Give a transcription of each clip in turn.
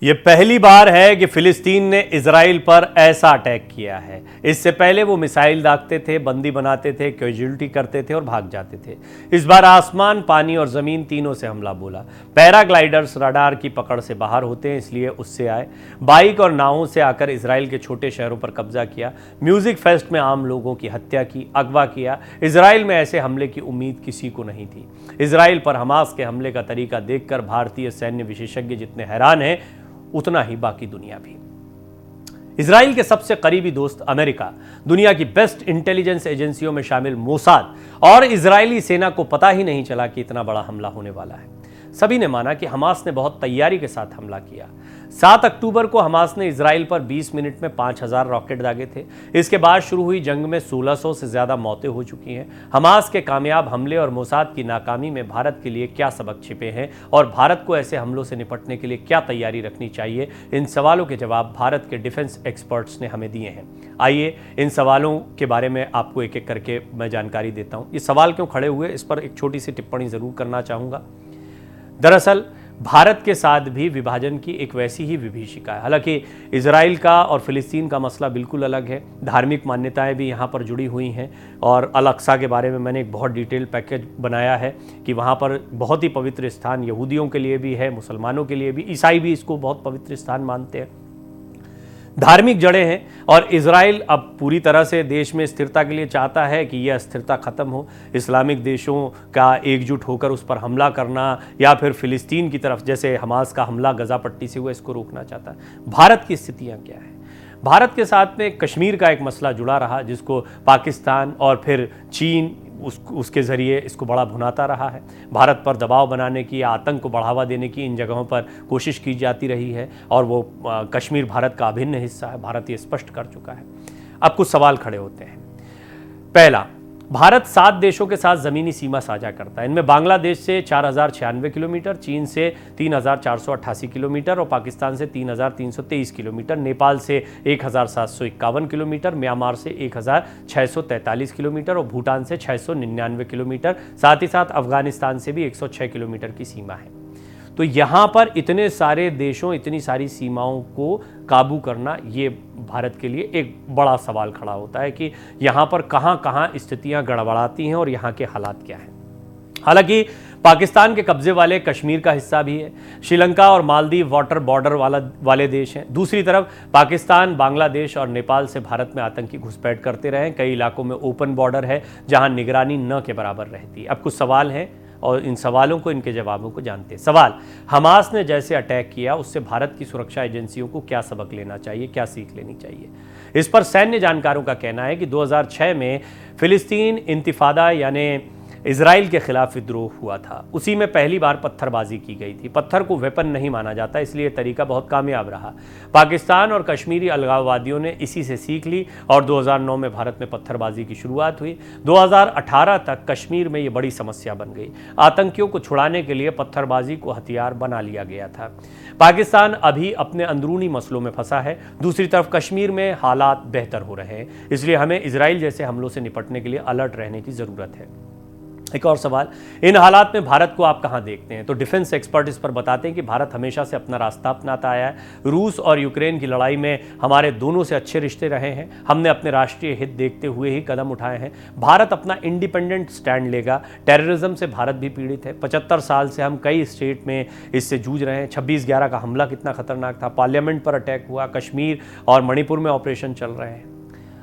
ये पहली बार है कि फिलिस्तीन ने इजराइल पर ऐसा अटैक किया है। इससे पहले वो मिसाइल दागते थे, बंदी बनाते थे, कैजुअल्टी करते थे और भाग जाते थे। इस बार आसमान, पानी और ज़मीन तीनों से हमला बोला। पैराग्लाइडर्स रडार की पकड़ से बाहर होते हैं, इसलिए उससे आए। बाइक और नावों से आकर इजराइल के छोटे शहरों पर कब्जा किया। म्यूजिक फेस्ट में आम लोगों की हत्या की, अगवा किया। इजराइल में ऐसे हमले की उम्मीद किसी को नहीं थी। इजराइल पर हमास के हमले का तरीका देखकर भारतीय सैन्य विशेषज्ञ जितने हैरान हैं, उतना ही बाकी दुनिया भी। इजराइल के सबसे करीबी दोस्त अमेरिका, दुनिया की बेस्ट इंटेलिजेंस एजेंसियों में शामिल मोसाद और इजरायली सेना को पता ही नहीं चला कि इतना बड़ा हमला होने वाला है। सभी ने माना कि हमास ने बहुत तैयारी के साथ हमला किया। 7 अक्टूबर को हमास ने इजराइल पर 20 मिनट में 5000 रॉकेट दागे थे। इसके बाद शुरू हुई जंग में 1600 से ज्यादा मौतें हो चुकी हैं। हमास के कामयाब हमले और मोसाद की नाकामी में भारत के लिए क्या सबक छिपे हैं और भारत को ऐसे हमलों से निपटने के लिए क्या तैयारी रखनी चाहिए, इन सवालों के जवाब भारत के डिफेंस एक्सपर्ट्स ने हमें दिए हैं। आइए इन सवालों के बारे में आपको एक एक करके मैं जानकारी देता हूँ। ये सवाल क्यों खड़े हुए, इस पर एक छोटी सी टिप्पणी जरूर करना चाहूँगा। दरअसल भारत के साथ भी विभाजन की एक वैसी ही विभीषिका है। हालांकि इजराइल का और फिलिस्तीन का मसला बिल्कुल अलग है। धार्मिक मान्यताएं भी यहाँ पर जुड़ी हुई हैं और अल अक्सा के बारे में मैंने एक बहुत डिटेल पैकेज बनाया है कि वहाँ पर बहुत ही पवित्र स्थान यहूदियों के लिए भी है, मुसलमानों के लिए भी, ईसाई भी इसको बहुत पवित्र स्थान मानते हैं। धार्मिक जड़ें हैं और इजराइल अब पूरी तरह से देश में स्थिरता के लिए चाहता है कि यह अस्थिरता खत्म हो। इस्लामिक देशों का एकजुट होकर उस पर हमला करना या फिर फिलिस्तीन की तरफ जैसे हमास का हमला गजा पट्टी से हुआ, इसको रोकना चाहता है। भारत की स्थितियां क्या है? भारत के साथ में कश्मीर का एक मसला जुड़ा रहा, जिसको पाकिस्तान और फिर चीन उसके ज़रिए इसको बड़ा भुनाता रहा है। भारत पर दबाव बनाने की या आतंक को बढ़ावा देने की इन जगहों पर कोशिश की जाती रही है और वो कश्मीर भारत का अभिन्न हिस्सा है। भारत ये स्पष्ट कर चुका है। अब कुछ सवाल खड़े होते हैं। पहला, भारत 7 देशों के साथ ज़मीनी सीमा साझा करता है। इनमें बांग्लादेश से 4096 किलोमीटर, चीन से 3488 किलोमीटर और पाकिस्तान से 3323 किलोमीटर, नेपाल से 1751 किलोमीटर, म्यांमार से 1643 किलोमीटर और भूटान से 699 किलोमीटर। साथ ही साथ अफगानिस्तान से भी 106 किलोमीटर की सीमा है। तो यहाँ पर इतने सारे देशों, इतनी सारी सीमाओं को काबू करना, ये भारत के लिए एक बड़ा सवाल खड़ा होता है कि यहाँ पर कहाँ कहाँ स्थितियाँ गड़बड़ाती हैं और यहाँ के हालात क्या हैं। हालांकि पाकिस्तान के कब्जे वाले कश्मीर का हिस्सा भी है। श्रीलंका और मालदीव वाटर बॉर्डर वाले देश हैं। दूसरी तरफ पाकिस्तान, बांग्लादेश और नेपाल से भारत में आतंकी घुसपैठ करते रहे। कई इलाकों में ओपन बॉर्डर है जहां निगरानी न के बराबर रहती है। अब कुछ सवाल हैं और इन सवालों को, इनके जवाबों को जानते हैं। सवाल, हमास ने जैसे अटैक किया उससे भारत की सुरक्षा एजेंसियों को क्या सबक लेना चाहिए, क्या सीख लेनी चाहिए? इस पर सैन्य जानकारों का कहना है कि 2006 में फिलिस्तीन इंतिफादा यानी इजराइल के खिलाफ विद्रोह हुआ था। उसी में पहली बार पत्थरबाजी की गई थी। पत्थर को वेपन नहीं माना जाता, इसलिए तरीका बहुत कामयाब रहा। पाकिस्तान और कश्मीरी अलगाववादियों ने इसी से सीख ली और 2009 में भारत में पत्थरबाजी की शुरुआत हुई। 2018 तक कश्मीर में ये बड़ी समस्या बन गई। आतंकियों को छुड़ाने के लिए पत्थरबाजी को हथियार बना लिया गया था। पाकिस्तान अभी अपने अंदरूनी मसलों में फंसा है। दूसरी तरफ कश्मीर में हालात बेहतर हो रहे हैं, इसलिए हमें इजराइल जैसे हमलों से निपटने के लिए अलर्ट रहने की ज़रूरत है। एक और सवाल, इन हालात में भारत को आप कहां देखते हैं? तो डिफेंस एक्सपर्ट इस पर बताते हैं कि भारत हमेशा से अपना रास्ता अपनाता आया है। रूस और यूक्रेन की लड़ाई में हमारे दोनों से अच्छे रिश्ते रहे हैं। हमने अपने राष्ट्रीय हित देखते हुए ही कदम उठाए हैं। भारत अपना इंडिपेंडेंट स्टैंड लेगा। टेररिज्म से भारत भी पीड़ित है। 75 साल से हम कई स्टेट में इससे जूझ रहे हैं। 26/11 का हमला कितना खतरनाक था। पार्लियामेंट पर अटैक हुआ। कश्मीर और मणिपुर में ऑपरेशन चल रहे हैं।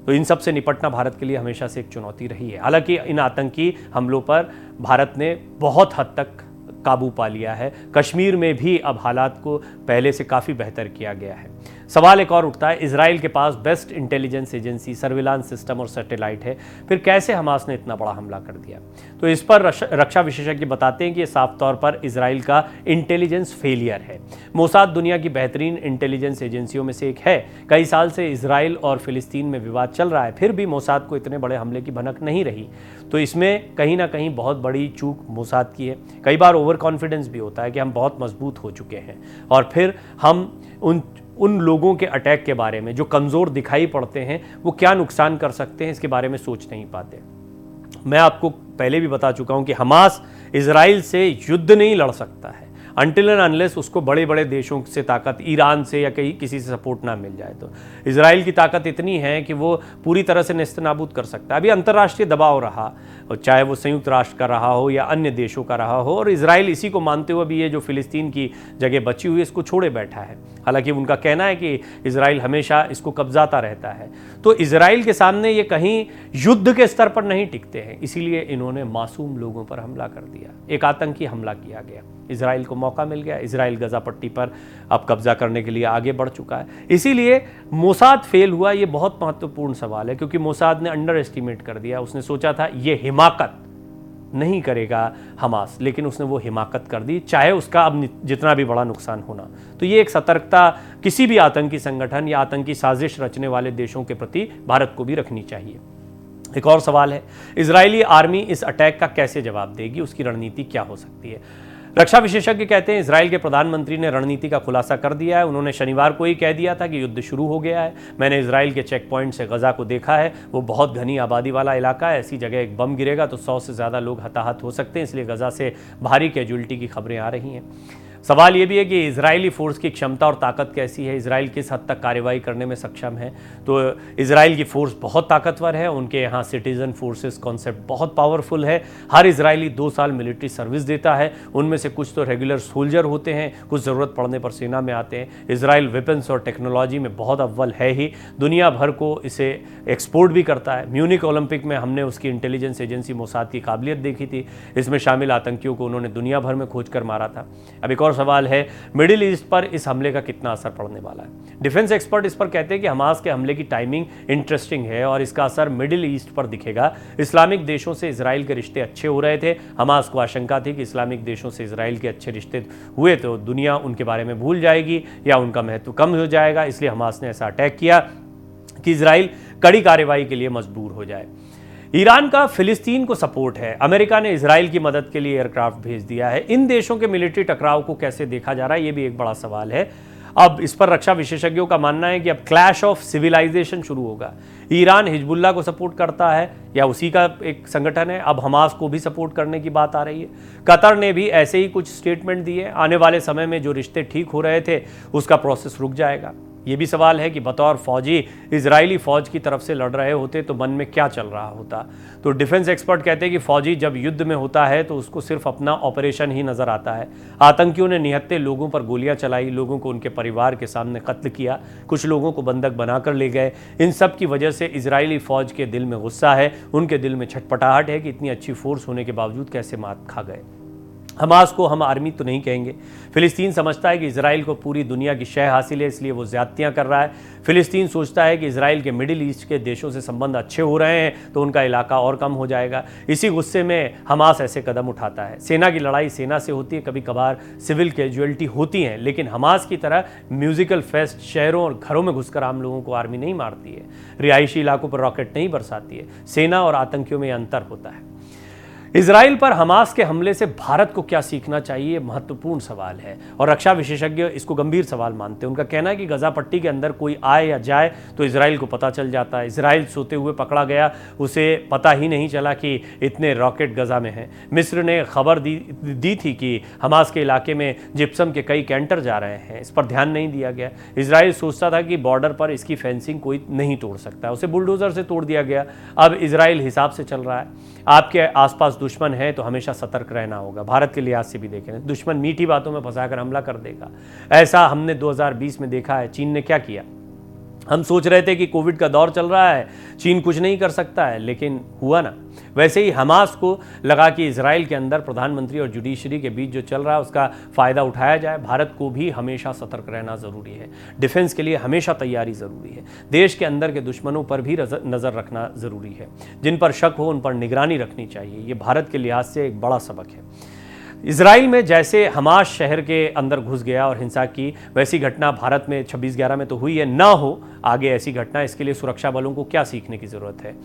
तो इन सब से निपटना भारत के लिए हमेशा से एक चुनौती रही है। हालांकि इन आतंकी हमलों पर भारत ने बहुत हद तक काबू पा लिया है। कश्मीर में भी अब हालात को पहले से काफ़ी बेहतर किया गया है। सवाल एक और उठता है, इजराइल के पास best intelligence agency, surveillance system और सैटेलाइट है, फिर कैसे हमास ने इतना बड़ा हमला कर दिया? तो इस पर रक्षा विशेषज्ञ बताते हैं कि ये साफ तौर पर इजराइल का इंटेलिजेंस फेलियर है। मोसाद दुनिया की बेहतरीन इंटेलिजेंस एजेंसियों में से एक है। कई साल से इजराइल और फिलिस्तीन में विवाद चल रहा है, फिर भी मोसाद को इतने बड़े हमले की भनक नहीं रही। तो इसमें कहीं ना कहीं बहुत बड़ी चूक मोसाद की है। कई बार ओवर कॉन्फिडेंस भी होता है कि हम बहुत मजबूत हो चुके हैं और फिर हम उन लोगों के अटैक के बारे में जो कमज़ोर दिखाई पड़ते हैं, वो क्या नुकसान कर सकते हैं, इसके बारे में सोच नहीं पाते। मैं आपको पहले भी बता चुका हूं कि हमास इजराइल से युद्ध नहीं लड़ सकता है। अनटिल एंड अनलेस उसको बड़े बड़े देशों से ताकत, ईरान से या कहीं किसी से सपोर्ट ना मिल जाए। तो इजराइल की ताकत इतनी है कि वो पूरी तरह से नेस्तनाबूद कर सकता है। अभी अंतर्राष्ट्रीय दबाव रहा, और चाहे वो संयुक्त राष्ट्र का रहा हो या अन्य देशों का रहा हो, और इजराइल इसी को मानते हुए भी ये जो फिलिस्तीन की जगह बची हुई है इसको छोड़े बैठा है। हालांकि उनका कहना है कि इजराइल हमेशा इसको कब्जाता रहता है। तो इजराइल के सामने ये कहीं युद्ध के स्तर पर नहीं टिकते हैं, इसीलिए इन्होंने मासूम लोगों पर हमला कर दिया, एक आतंकी हमला किया गया। इजराइल को मौका मिल गया, इजराइल गजा पट्टी पर अब कब्जा करने के लिए आगे बढ़ चुका है। इसीलिए मोसाद फेल हुआ, ये बहुत महत्वपूर्ण सवाल है, क्योंकि मोसाद ने अंडर एस्टिमेट कर दिया। उसने सोचा था ये हिमाकत नहीं करेगा हमास, लेकिन उसने वो हिमाकत कर दी, चाहे उसका अब जितना भी बड़ा नुकसान होना। तो ये एक सतर्कता किसी भी आतंकी संगठन या आतंकी साजिश रचने वाले देशों के प्रति भारत को भी रखनी चाहिए। एक और सवाल है, इजरायली आर्मी इस अटैक का कैसे जवाब देगी, उसकी रणनीति क्या हो सकती है। रक्षा विशेषज्ञ कहते हैं इजराइल के प्रधानमंत्री ने रणनीति का खुलासा कर दिया है। उन्होंने शनिवार को ही कह दिया था कि युद्ध शुरू हो गया है। मैंने इजराइल के चेक पॉइंट से गजा को देखा है, वो बहुत घनी आबादी वाला इलाका है। ऐसी जगह एक बम गिरेगा तो 100 से ज़्यादा लोग हताहत हो सकते हैं, इसलिए गजा से भारी कैजुअल्टी की खबरें आ रही हैं। सवाल ये भी है कि इजरायली फोर्स की क्षमता और ताकत कैसी है, इजराइल किस हद तक कार्रवाई करने में सक्षम है। तो इजराइल की फोर्स बहुत ताकतवर है, उनके यहाँ सिटीजन फोर्सेस कॉन्सेप्ट बहुत पावरफुल है। हर इजरायली 2 साल मिलिट्री सर्विस देता है, उनमें से कुछ तो रेगुलर सोल्जर होते हैं, कुछ ज़रूरत पड़ने पर सेना में आते हैं। इजराइल वेपन्स और टेक्नोलॉजी में बहुत अव्वल है ही, दुनिया भर को इसे एक्सपोर्ट भी करता है। म्यूनिक ओलंपिक में हमने उसकी इंटेलिजेंस एजेंसी मोसाद की काबिलियत देखी थी, इसमें शामिल आतंकियों को उन्होंने दुनिया भर में खोज कर मारा था। अब एक और सवाल है, मिडिल ईस्ट पर इस हमले का कितना असर पड़ने वाला है। डिफेंस एक्सपर्ट इस पर कहते हैं कि हमास के हमले की टाइमिंग इंटरेस्टिंग है और इसका असर मिडिल ईस्ट पर दिखेगा। इस्लामिक देशों से इजराइल के रिश्ते अच्छे हो रहे थे, हमास को आशंका थी कि इस्लामिक देशों से इजराइल के अच्छे रिश्ते हुए तो दुनिया उनके बारे में भूल जाएगी या उनका महत्व कम हो जाएगा, इसलिए हमास ने ऐसा अटैक किया कि इजराइल कड़ी कार्रवाई के लिए मजबूर हो जाए। ईरान का फिलिस्तीन को सपोर्ट है, अमेरिका ने इजराइल की मदद के लिए एयरक्राफ्ट भेज दिया है। इन देशों के मिलिट्री टकराव को कैसे देखा जा रहा है, ये भी एक बड़ा सवाल है। अब इस पर रक्षा विशेषज्ञों का मानना है कि अब क्लैश ऑफ सिविलाइजेशन शुरू होगा। ईरान हिजबुल्लाह को सपोर्ट करता है या उसी का एक संगठन है, अब हमास को भी सपोर्ट करने की बात आ रही है। कतर ने भी ऐसे ही कुछ स्टेटमेंट दिए। आने वाले समय में जो रिश्ते ठीक हो रहे थे उसका प्रोसेस रुक जाएगा। ये भी सवाल है कि बतौर फौजी इजरायली फौज की तरफ से लड़ रहे होते तो मन में क्या चल रहा होता। तो डिफेंस एक्सपर्ट कहते हैं कि फौजी जब युद्ध में होता है तो उसको सिर्फ अपना ऑपरेशन ही नजर आता है। आतंकियों ने निहत्थे लोगों पर गोलियां चलाई, लोगों को उनके परिवार के सामने कत्ल किया, कुछ लोगों को बंधक बनाकर ले गए। इन सब की वजह से इजरायली फौज के दिल में गुस्सा है, उनके दिल में छटपटाहट है कि इतनी अच्छी फोर्स होने के बावजूद कैसे मात खा गए। हमास को हम आर्मी तो नहीं कहेंगे। फिलिस्तीन समझता है कि इजराइल को पूरी दुनिया की शय हासिल है, इसलिए वो ज्यादतियां कर रहा है। फिलिस्तीन सोचता है कि इजराइल के मिडिल ईस्ट के देशों से संबंध अच्छे हो रहे हैं तो उनका इलाका और कम हो जाएगा। इसी गुस्से में हमास ऐसे कदम उठाता है। सेना की लड़ाई सेना से होती है, कभी कभार सिविल कैजुअलिटी होती हैं, लेकिन हमास की तरह म्यूजिकल फेस्ट शहरों और घरों में घुसकर आम लोगों को आर्मी नहीं मारती है, रिहायशी इलाकों पर रॉकेट नहीं बरसाती है। सेना और आतंकियों में अंतर होता है। इजराइल पर हमास के हमले से भारत को क्या सीखना चाहिए, महत्वपूर्ण सवाल है और रक्षा विशेषज्ञ इसको गंभीर सवाल मानते हैं। उनका कहना है कि गजा पट्टी के अंदर कोई आए या जाए तो इजराइल को पता चल जाता है। इजराइल सोते हुए पकड़ा गया, उसे पता ही नहीं चला कि इतने रॉकेट गजा में हैं। मिस्र ने खबर दी थी कि हमास के इलाके में जिप्सम के कई कैंटर जा रहे हैं, इस पर ध्यान नहीं दिया गया। इजराइल सोचता था कि बॉर्डर पर इसकी फेंसिंग कोई नहीं तोड़ सकता, उसे बुलडोजर से तोड़ दिया गया। अब इजराइल हिसाब से चल रहा है। आपके आसपास दुश्मन है तो हमेशा सतर्क रहना होगा। भारत के लिहाज से भी देखें, दुश्मन मीठी बातों में फंसाकर हमला कर देगा। ऐसा हमने 2020 में देखा है। चीन ने क्या किया, हम सोच रहे थे कि कोविड का दौर चल रहा है, चीन कुछ नहीं कर सकता है, लेकिन हुआ ना। वैसे ही हमास को लगा कि इजराइल के अंदर प्रधानमंत्री और जुडिशरी के बीच जो चल रहा है उसका फ़ायदा उठाया जाए। भारत को भी हमेशा सतर्क रहना ज़रूरी है, डिफेंस के लिए हमेशा तैयारी ज़रूरी है। देश के अंदर के दुश्मनों पर भी नज़र रखना ज़रूरी है, जिन पर शक हो उन पर निगरानी रखनी चाहिए। ये भारत के लिहाज से एक बड़ा सबक है। इजराइल में जैसे हमास शहर के अंदर घुस गया और हिंसा की, वैसी घटना भारत में 26/11 में तो हुई है, ना हो आगे ऐसी घटना। इसके लिए सुरक्षा बलों को क्या सीखने की ज़रूरत है।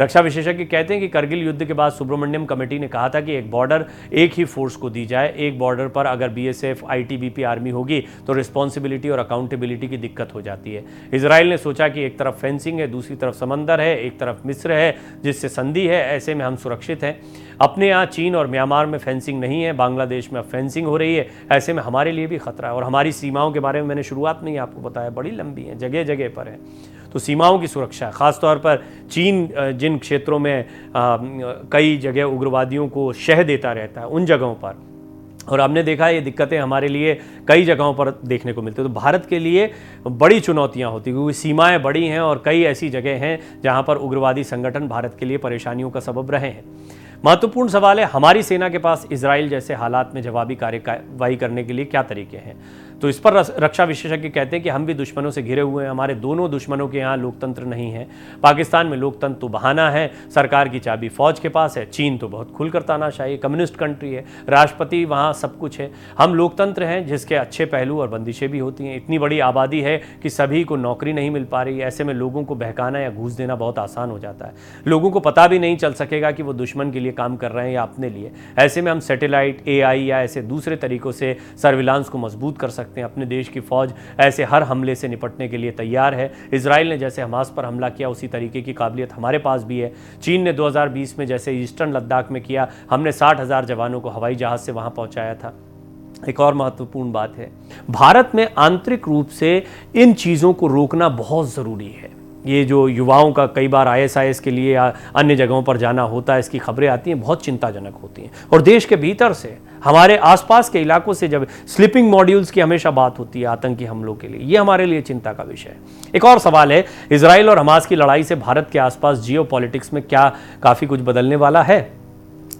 रक्षा विशेषज्ञ कहते हैं कि करगिल युद्ध के बाद सुब्रमण्यम कमेटी ने कहा था कि एक बॉर्डर एक ही फोर्स को दी जाए। एक बॉर्डर पर अगर बीएसएफ, आईटीबीपी आर्मी होगी तो रिस्पॉन्सिबिलिटी और अकाउंटेबिलिटी की दिक्कत हो जाती है। इजराइल ने सोचा कि एक तरफ फेंसिंग है, दूसरी तरफ समंदर है, एक तरफ मिस्र है जिससे संधि है, ऐसे में हम सुरक्षित हैं। अपने यहाँ चीन और म्यांमार में फेंसिंग नहीं है, बांग्लादेश में अब फेंसिंग हो रही है, ऐसे में हमारे लिए भी खतरा है। और हमारी सीमाओं के बारे में मैंने शुरुआत में ही आपको बताया, बड़ी लंबी है, जगह जगह पर है। तो सीमाओं की सुरक्षा, खासतौर पर चीन जिन क्षेत्रों में कई जगह उग्रवादियों को शह देता रहता है उन जगहों पर, और हमने देखा ये दिक्कतें हमारे लिए कई जगहों पर देखने को मिलती है। तो भारत के लिए बड़ी चुनौतियां होती हैं क्योंकि सीमाएं बड़ी हैं और कई ऐसी जगह हैं जहां पर उग्रवादी संगठन भारत के लिए परेशानियों का सबब रहे हैं। महत्वपूर्ण सवाल है, हमारी सेना के पास इजराइल जैसे हालात में जवाबी कार्रवाई करने के लिए क्या तरीके हैं। तो इस पर रक्षा विशेषज्ञ कहते हैं कि हम भी दुश्मनों से घिरे हुए हैं, हमारे दोनों दुश्मनों के यहाँ लोकतंत्र नहीं है। पाकिस्तान में लोकतंत्र तो बहाना है, सरकार की चाबी फौज के पास है। चीन तो बहुत खुलकर तानाशाही, कम्युनिस्ट कंट्री है, राष्ट्रपति वहाँ सब कुछ है। हम लोकतंत्र हैं जिसके अच्छे पहलू और बंदिशें भी होती हैं। इतनी बड़ी आबादी है कि सभी को नौकरी नहीं मिल पा रही है, ऐसे में लोगों को बहकाना या घूस देना बहुत आसान हो जाता है। लोगों को पता भी नहीं चल सकेगा कि वो दुश्मन के लिए काम कर रहे हैं या अपने लिए। ऐसे में हम सैटेलाइट, एआई या ऐसे दूसरे तरीकों से सर्विलांस को मजबूत कर सकते हैं। अपने देश की फौज ऐसे हर हमले से निपटने के लिए तैयार है। इजराइल ने जैसे हमास पर हमला किया उसी तरीके की काबिलियत हमारे पास भी है। चीन ने 2020 में जैसे ईस्टर्न लद्दाख में किया, हमने 60,000 जवानों को हवाई जहाज से वहां पहुंचाया था। एक और महत्वपूर्ण बात है, भारत में आंतरिक रूप से इन चीज़ों को रोकना बहुत ज़रूरी है। ये जो युवाओं का कई बार आईएसआईएस के लिए या अन्य जगहों पर जाना होता है, इसकी खबरें आती हैं, बहुत चिंताजनक होती हैं। और देश के भीतर से, हमारे आसपास के इलाकों से जब स्लीपिंग मॉड्यूल्स की हमेशा बात होती है आतंकी हमलों के लिए, ये हमारे लिए चिंता का विषय है। एक और सवाल है, इजराइल और हमास की लड़ाई से भारत के आसपास जियोपॉलिटिक्स में क्या काफ़ी कुछ बदलने वाला है।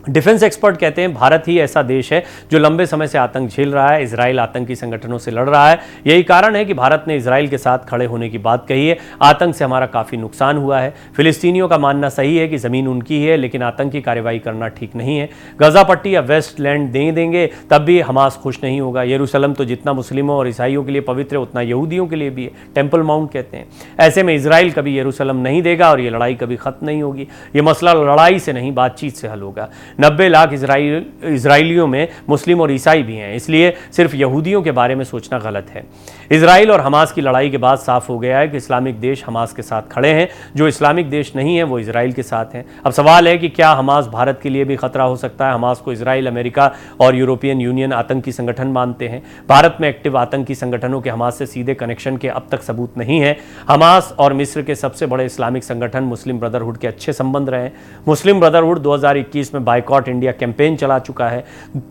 डिफेंस एक्सपर्ट कहते हैं भारत ही ऐसा देश है जो लंबे समय से आतंक झेल रहा है। इजराइल आतंकी संगठनों से लड़ रहा है, यही कारण है कि भारत ने इजराइल के साथ खड़े होने की बात कही है। आतंक से हमारा काफ़ी नुकसान हुआ है। फिलिस्तीनियों का मानना सही है कि ज़मीन उनकी ही है, लेकिन आतंकी कार्रवाई करना ठीक नहीं है। गजा पट्टी या वेस्ट लैंड दे देंगे तब भी हमास खुश नहीं होगा। यरूशलम तो जितना मुस्लिमों और ईसाइयों के लिए पवित्र है उतना यहूदियों के लिए भी है, टेम्पल माउंट कहते हैं। ऐसे में इजराइल कभी यरूशलम नहीं देगा और ये लड़ाई कभी खत्म नहीं होगी। ये मसला लड़ाई से नहीं, बातचीत से हल होगा। 90 लाख इजराइलियों में मुस्लिम और ईसाई भी हैं, इसलिए सिर्फ यहूदियों के बारे में सोचना गलत है। इजराइल और हमास की लड़ाई के बाद साफ हो गया है कि इस्लामिक देश हमास के साथ खड़े हैं, जो इस्लामिक देश नहीं है वो इजराइल के साथ हैं। अब सवाल है कि क्या हमास भारत के लिए भी खतरा हो सकता है। हमास को इजराइल, अमेरिका और यूरोपियन यूनियन आतंकी संगठन मानते हैं। भारत में एक्टिव आतंकी संगठनों के हमास से सीधे कनेक्शन के अब तक सबूत नहीं है। हमास और मिस्र के सबसे बड़े इस्लामिक संगठन मुस्लिम ब्रदरहुड के अच्छे संबंध रहे। मुस्लिम ब्रदरहुड 2021 में बायकॉट इंडिया कैंपेन चला चुका है।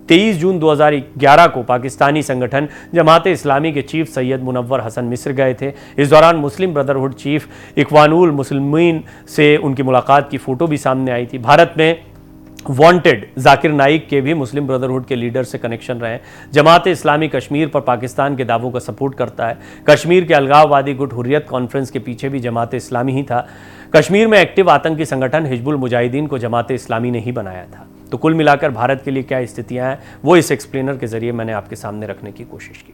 23 जून 2011 को पाकिस्तानी संगठन जमाते इस्लामी के चीफ सैयद मुनव्वर हसन मिस्र गए थे। इस दौरान मुस्लिम ब्रदरहुड चीफ इख्वानुल मुस्लिमीन से उनकी मुलाकात की फोटो भी सामने आई थी। भारत में वांटेड जाकिर नाइक के भी मुस्लिम ब्रदरहुड के लीडर से कनेक्शन रहे। जमाते इस्लामी कश्मीर पर पाकिस्तान के दावों का सपोर्ट करता है। कश्मीर के अलगाववादी गुट हुर्रियत कॉन्फ्रेंस के पीछे भी जमाते इस्लामी ही था। कश्मीर में एक्टिव आतंकी संगठन हिजबुल मुजाहिदीन को जमाते इस्लामी ने ही बनाया था। तो कुल मिलाकर भारत के लिए क्या स्थितियां हैं वो इस एक्सप्लेनर के जरिए मैंने आपके सामने रखने की कोशिश की।